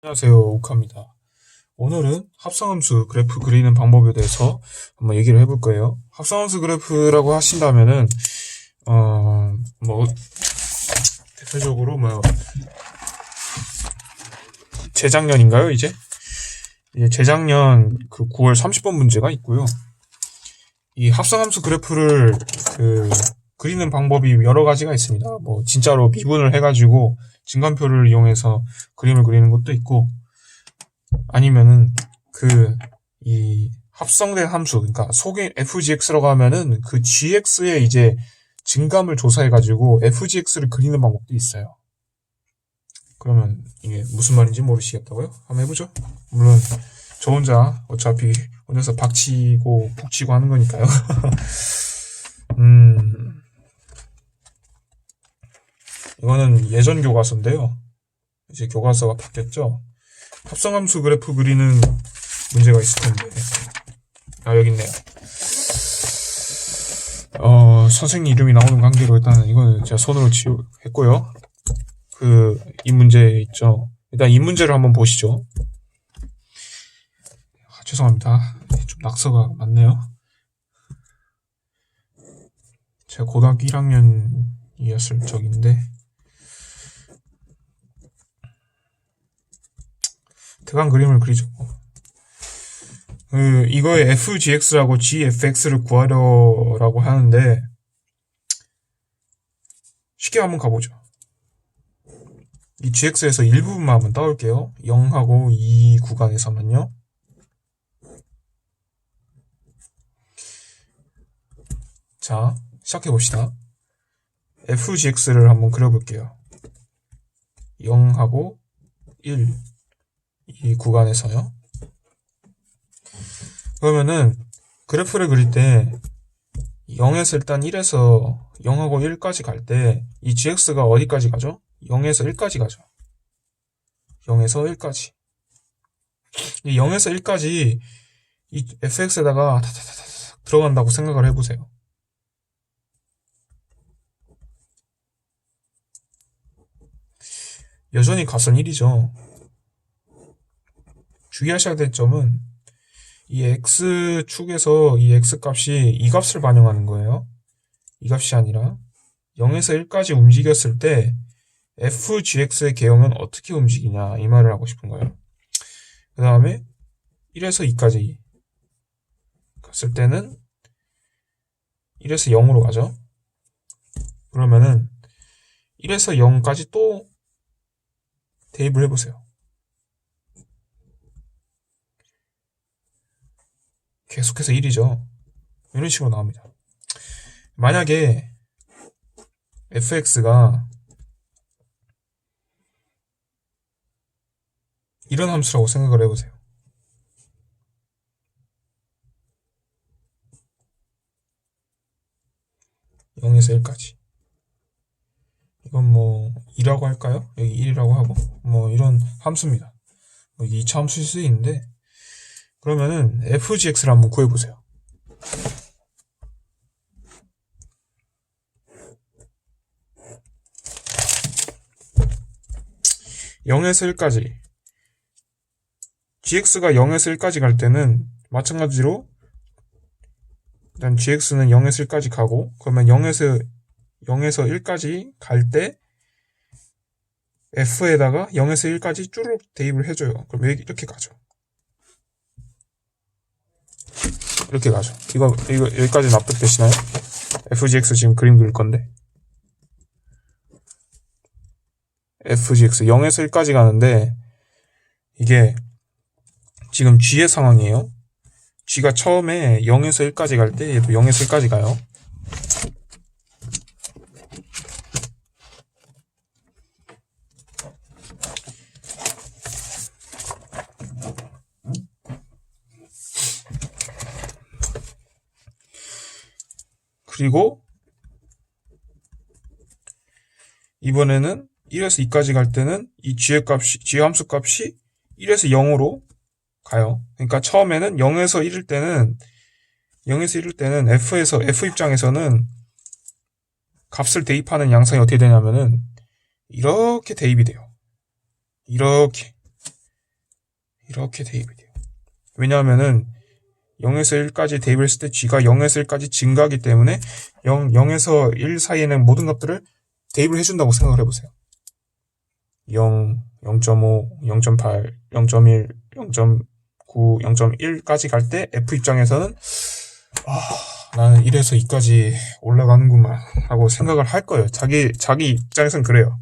안녕하세요, 오카입니다. 오늘은 합성함수 그래프 그리는 방법에 대해서 한번 얘기를 해볼 거예요. 합성함수 그래프라고 하신다면은 뭐 대표적으로 재작년인가요, 이제 재작년 그 9월 30번 문제가 있고요. 이 합성함수 그래프를 그리는 방법이 여러 가지가 있습니다. 뭐 진짜로 미분을 해가지고 증간표를 이용해서 그림을 그리는 것도 있고, 아니면은 이 합성된 함수, 그러니까 속에 fgx라고 하면은 그 gx의 이제 증감을 조사해가지고 fgx를 그리는 방법도 있어요. 그러면 이게 무슨 말인지 모르시겠다고요? 한번 해보죠. 물론 저 혼자 어차피 혼자서 박치고 북치고 하는 거니까요. 이거는 예전 교과서인데요. 이제 교과서가 바뀌었죠. 합성함수 그래프 그리는 문제가 있을 텐데. 여기 있네요. 선생님 이름이 나오는 관계로 일단 이거는 제가 손으로 했고요. 이 문제 있죠. 일단 이 문제를 한번 보시죠. 죄송합니다. 좀 낙서가 많네요. 제가 고등학교 1학년이었을 적인데, 대강 그림을 그리죠. 이거의 fgx라고 gfx를 구하려고 하는데, 쉽게 한번 가보죠. 이 gx에서 일부분만 한번 따올게요. 0하고 2 구간에서만요. 자, 시작해봅시다. fgx를 한번 그려볼게요. 0하고 1, 이 구간에서요. 그러면은 그래프를 그릴 때 0에서 일단 1에서 0하고 1까지 갈 때 이 gx가 어디까지 가죠? 0에서 1까지 가죠. 0에서 1까지. 이 0에서 1까지 이 fx에다가 들어간다고 생각을 해보세요. 여전히 값은 1이죠. 주의하셔야 될 점은 이 x축에서 이 x값이 이 값을 반영하는 거예요. 이 값이 아니라 0에서 1까지 움직였을 때 fgx의 개형은 어떻게 움직이냐, 이 말을 하고 싶은 거예요. 그 다음에 1에서 2까지 갔을 때는 1에서 0으로 가죠. 그러면은 1에서 0까지 또 대입을 해보세요. 계속해서 1이죠. 이런 식으로 나옵니다. 만약에 fx가 이런 함수라고 생각을 해보세요. (0에서 1까지) 이건 뭐 2라고 할까요? 여기 1이라고 하고 뭐 이런 함수입니다. 이게 2차 함수일 수 있는데, 그러면은 fgx를 한번 구해보세요. (0에서 1까지) gx가 0에서 1까지 갈 때는 마찬가지로 일단 gx는 0에서 1까지 가고, 그러면 0에서 1까지 갈 때 f에다가 0에서 1까지 쭈르륵 대입을 해줘요. 그럼 이렇게 가죠. 이렇게 가죠. 이거 여기까지 납득되시나요? fgx 지금 그림 그릴 건데, fgx 0에서 1까지 가는데, 이게 지금 g의 상황이에요. g가 처음에 0에서 1까지 갈 때 얘도 0에서 1까지 가요. 그리고 이번에는 1에서 2까지 갈 때는 이 g의 함수 값이 1에서 0으로 가요. 그러니까 처음에는 0에서 1일 때는 f 입장에서는 값을 대입하는 양상이 어떻게 되냐면은 이렇게 대입이 돼요. 이렇게 이렇게 대입이 돼요. 왜냐하면은 0에서 1까지 대입을 했을 때 g가 0에서 1까지 증가하기 때문에 0에서 1 사이에는 모든 값들을 대입을 해준다고 생각을 해보세요. 0, 0.5, 0.8, 0.1, 0.9, 0.1까지 갈 때 f 입장에서는 나는 1에서 2까지 올라가는구만 하고 생각을 할 거예요. 자기 입장에서는 그래요.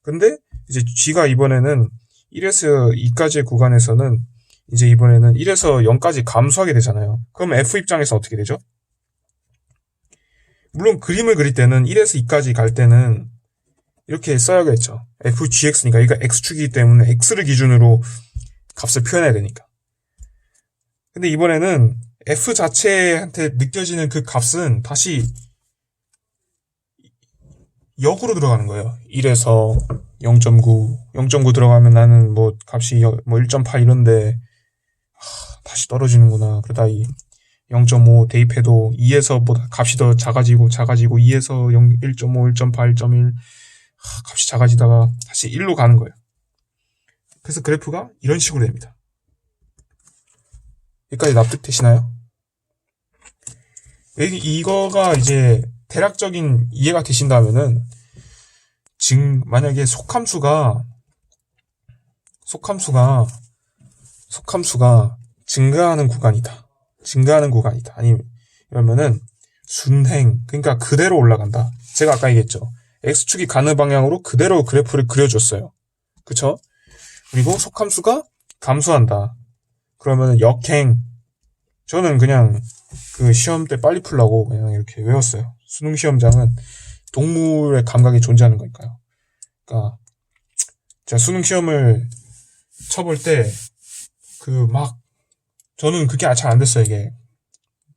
근데 이제 g가 이번에는 1에서 2까지의 구간에서는 이제 이번에는 1에서 0까지 감소하게 되잖아요. 그럼 f 입장에서 어떻게 되죠? 물론 그림을 그릴 때는 1에서 2까지 갈 때는 이렇게 써야겠죠. fgx니까 이거 x축이기 때문에 x를 기준으로 값을 표현해야 되니까. 근데 이번에는 f 자체한테 느껴지는 그 값은 다시 역으로 들어가는 거예요. 1에서 0.9 들어가면 나는 뭐 값이 뭐 1.8 이런데 다시 떨어지는구나. 그러다 0.5 대입해도 2에서 보다 값이 더 작아지고 2에서 1.5, 1.8, 1.1 값이 작아지다가 다시 1로 가는 거예요. 그래서 그래프가 이런 식으로 됩니다. 여기까지 납득되시나요? 이거가 이제 대략적인 이해가 되신다면은 만약에 속함수가 증가하는 구간이다. 아니 이러면은 순행, 그러니까 그대로 올라간다. 제가 아까 얘기했죠. x축이 가는 방향으로 그대로 그래프를 그려줬어요. 그쵸? 그리고 속함수가 감소한다. 그러면 역행. 저는 그냥 그 시험 때 빨리 풀라고 그냥 이렇게 외웠어요. 수능 시험장은 동물의 감각이 존재하는 거니까요. 그러니까 제가 수능 시험을 쳐볼 때 저는 그게 잘 안 됐어요. 이게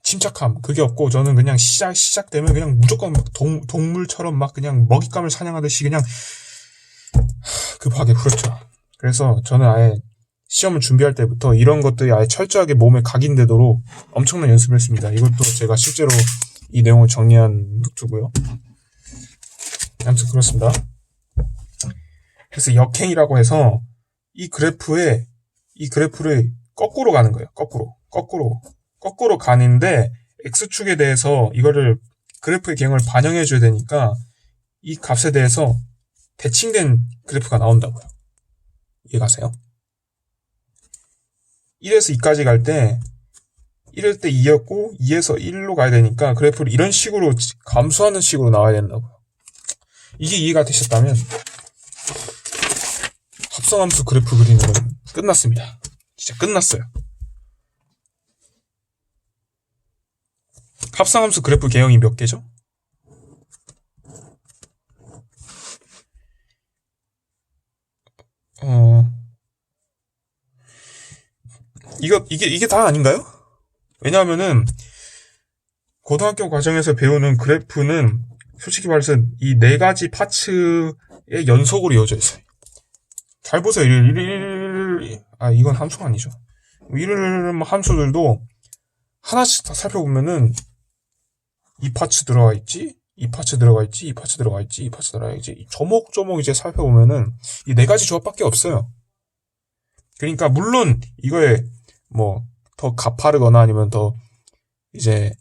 침착함 그게 없고 저는 그냥 시작되면 그냥 무조건 막 동물처럼 막 그냥 먹잇감을 사냥하듯이 그냥 급하게 풀었죠. 그래서 저는 아예 시험을 준비할 때부터 이런 것들이 아예 철저하게 몸에 각인되도록 엄청난 연습을 했습니다. 이것도 제가 실제로 이 내용을 정리한 노트고요. 아무튼 그렇습니다. 그래서 역행이라고 해서 이 그래프를 거꾸로 가는 거예요. 거꾸로 가는데 x축에 대해서 이거를 그래프의 개형을 반영해 줘야 되니까 이 값에 대해서 대칭된 그래프가 나온다고요. 이해가세요? 1에서 2까지 갈 때 1일 때 2였고 2에서 1로 가야 되니까 그래프를 이런 식으로 감소하는 식으로 나와야 된다고요. 이게 이해가 되셨다면 합성함수 그래프 그리는 건 끝났습니다. 진짜 끝났어요. 합성함수 그래프 개형이 몇 개죠? 이게 다 아닌가요? 왜냐하면은 고등학교 과정에서 배우는 그래프는 솔직히 말해서 이 4가지 파츠의 연속으로 이어져 있어요. 잘 보세요. 이건 함수가 아니죠. 이런 함수들도 하나씩 다 살펴보면은 이 파츠 들어가 있지, 이 파츠 들어가 있지, 이 파츠 들어가 있지, 이 파츠 들어가 있지. 조목조목 이제 살펴보면은 이 4가지 조합밖에 없어요. 그러니까 물론 이거에 뭐 더 가파르거나 아니면 더 이제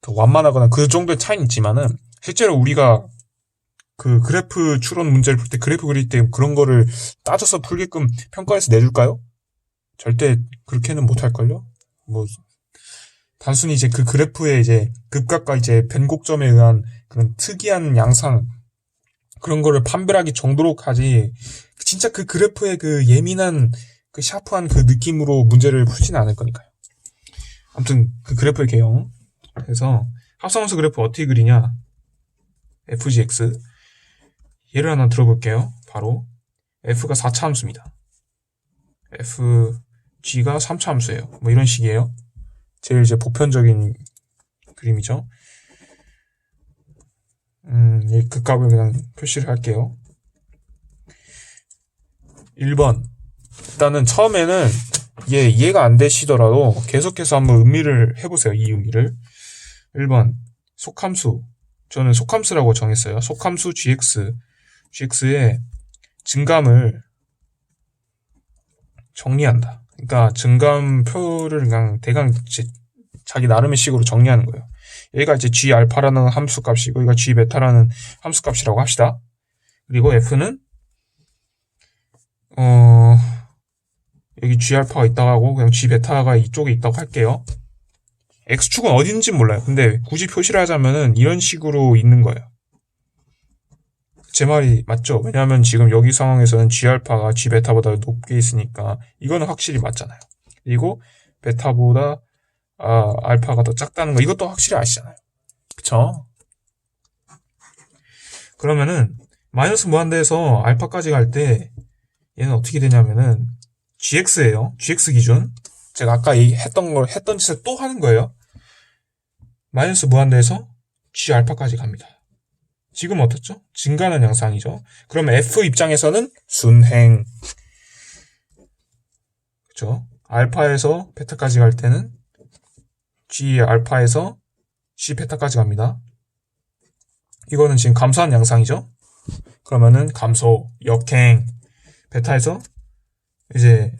더 완만하거나 그 정도의 차이는 있지만은 실제로 우리가 그 그래프 추론 문제를 풀 때 그래프 그릴 때 그런 거를 따져서 풀게끔 평가해서 내줄까요? 절대 그렇게는 못할걸요? 뭐 단순히 이제 그 그래프의 이제 급각과 이제 변곡점에 의한 그런 특이한 양상 그런 거를 판별하기 정도로 하지 진짜 그 그래프의 그 예민한 그 샤프한 그 느낌으로 문제를 풀지는 않을 거니까요. 아무튼 그 그래프의 개형. 그래서 합성함수 그래프 어떻게 그리냐? fgx 예를 하나 들어볼게요. 바로 f가 4차 함수입니다. fg가 3차 함수예요. 뭐 이런 식이에요. 제일 이제 보편적인 그림이죠. 이 극값을 그냥 표시를 할게요. 1번. 일단은 처음에는 이해가 안 되시더라도 계속해서 한번 의미를 해보세요. 이 의미를. 1번. 속함수. 저는 속함수라고 정했어요. 속함수 gx의 증감을 정리한다. 그러니까 증감표를 그냥 대강 자기 나름의 식으로 정리하는 거예요. 여기가 이제 G 알파라는 함수 값이고, 여기가 G 베타라는 함수 값이라고 합시다. 그리고 F는, 여기 G 알파가 있다고 하고, 그냥 G 베타가 이쪽에 있다고 할게요. X축은 어딘지 몰라요. 근데 굳이 표시를 하자면은 이런 식으로 있는 거예요. 제 말이 맞죠? 왜냐하면 지금 여기 상황에서는 G 알파가 G 베타보다 높게 있으니까 이거는 확실히 맞잖아요. 그리고 베타보다 알파가 더 작다는 거 이것도 확실히 아시잖아요. 그쵸? 그러면은 마이너스 무한대에서 알파까지 갈 때 얘는 어떻게 되냐면은 gx예요. gx 기준. 제가 아까 했던 짓을 또 하는 거예요. 마이너스 무한대에서 g 알파까지 갑니다. 지금 어떻죠? 증가하는 양상이죠. 그러면 f 입장에서는 순행. 그쵸? 알파에서 베타까지 갈 때는 g 알파에서 g 베타까지 갑니다. 이거는 지금 감소한 양상이죠. 그러면은 감소, 역행, 베타에서 이제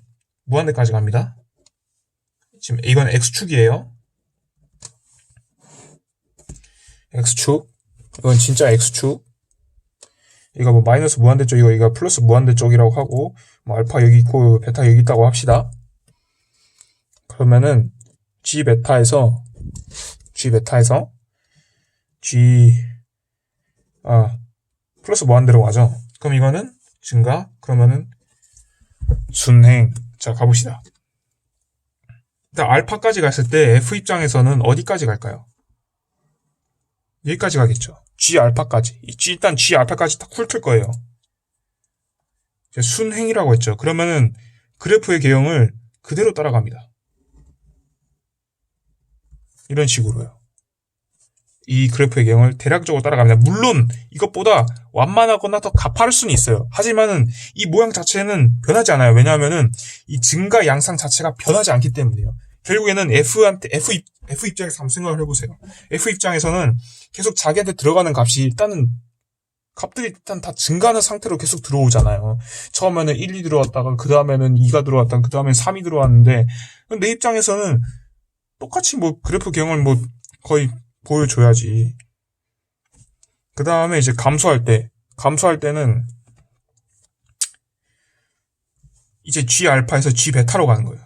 무한대까지 갑니다. 지금 이건 x축이에요. x축. 이건 진짜 x축. 이거 뭐 마이너스 무한대 쪽이고 이거 플러스 무한대 쪽이라고 하고 뭐 알파 여기 있고 베타 여기 있다고 합시다. 그러면은 g 베타에서 플러스 무한대로 가죠. 그럼 이거는 증가. 그러면은 순행. 자, 가봅시다. 일단 알파까지 갔을 때 f 입장에서는 어디까지 갈까요? 여기까지 가겠죠. g 알파까지. 일단 g 알파까지 딱 훑을 거예요. 순행이라고 했죠. 그러면은 그래프의 개형을 그대로 따라갑니다. 이런 식으로요. 이 그래프의 개형을 대략적으로 따라갑니다. 물론 이것보다 완만하거나 더 가파를 수는 있어요. 하지만은 이 모양 자체는 변하지 않아요. 왜냐하면은 이 증가 양상 자체가 변하지 않기 때문에요. 결국에는 F 입장에서 한번 생각을 해보세요. F 입장에서는 계속 자기한테 들어가는 값이 값들이 일단 다 증가하는 상태로 계속 들어오잖아요. 처음에는 1, 2 들어왔다가 그 다음에는 2가 들어왔다가 그 다음에는 3이 들어왔는데 내 입장에서는 똑같이 뭐 그래프 개형을 뭐 거의 보여줘야지. 그 다음에 이제 감소할 때는 이제 G 알파에서 G 베타로 가는 거예요.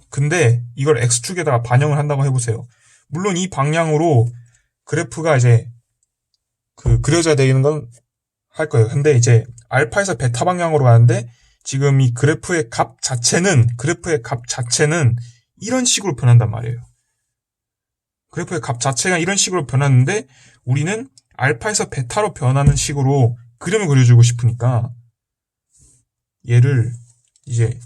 근데 이걸 X축에다가 반영을 한다고 해보세요. 물론 이 방향으로 그래프가 이제 그려져야 되는 건 할 거예요. 근데 이제 알파에서 베타 방향으로 가는데 지금 이 그래프의 값 자체는 이런 식으로 변한단 말이에요. 그래프의 값 자체가 이런 식으로 변하는데 우리는 알파에서 베타로 변하는 식으로 그림을 그려주고 싶으니까 얘를 이제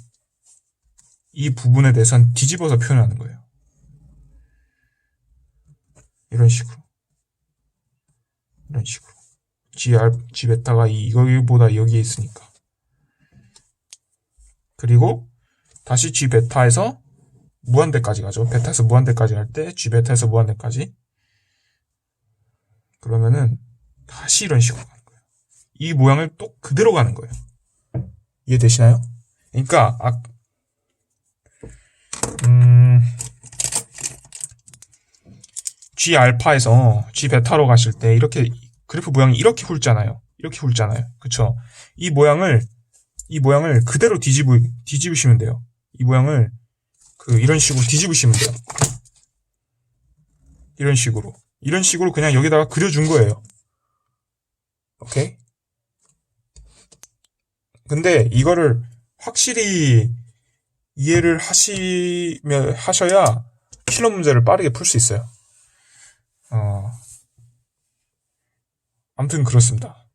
이 부분에 대해서는 뒤집어서 표현하는 거예요. 이런 식으로. G 베타가 이거보다 여기에 있으니까. 그리고 다시 G 베타에서 무한대까지 가죠. 베타에서 무한대까지 갈 때 G 베타에서 무한대까지. 그러면은 다시 이런 식으로 가는 거예요. 이 모양을 또 그대로 가는 거예요. 이해되시나요? 그러니까 G 알파에서 G 베타로 가실 때 이렇게 그래프 모양이 이렇게 훑잖아요. 그쵸? 이 모양을 그대로 뒤집으시면 돼요. 이 모양을 이런 식으로 뒤집으시면 돼요. 이런 식으로 그냥 여기다가 그려준 거예요. 오케이? 근데 이거를 확실히 이해를 하셔야 실험 문제를 빠르게 풀 수 있어요. 아무튼 그렇습니다.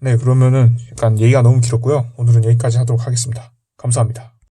네, 그러면은 약간 얘기가 너무 길었고요. 오늘은 여기까지 하도록 하겠습니다. 감사합니다.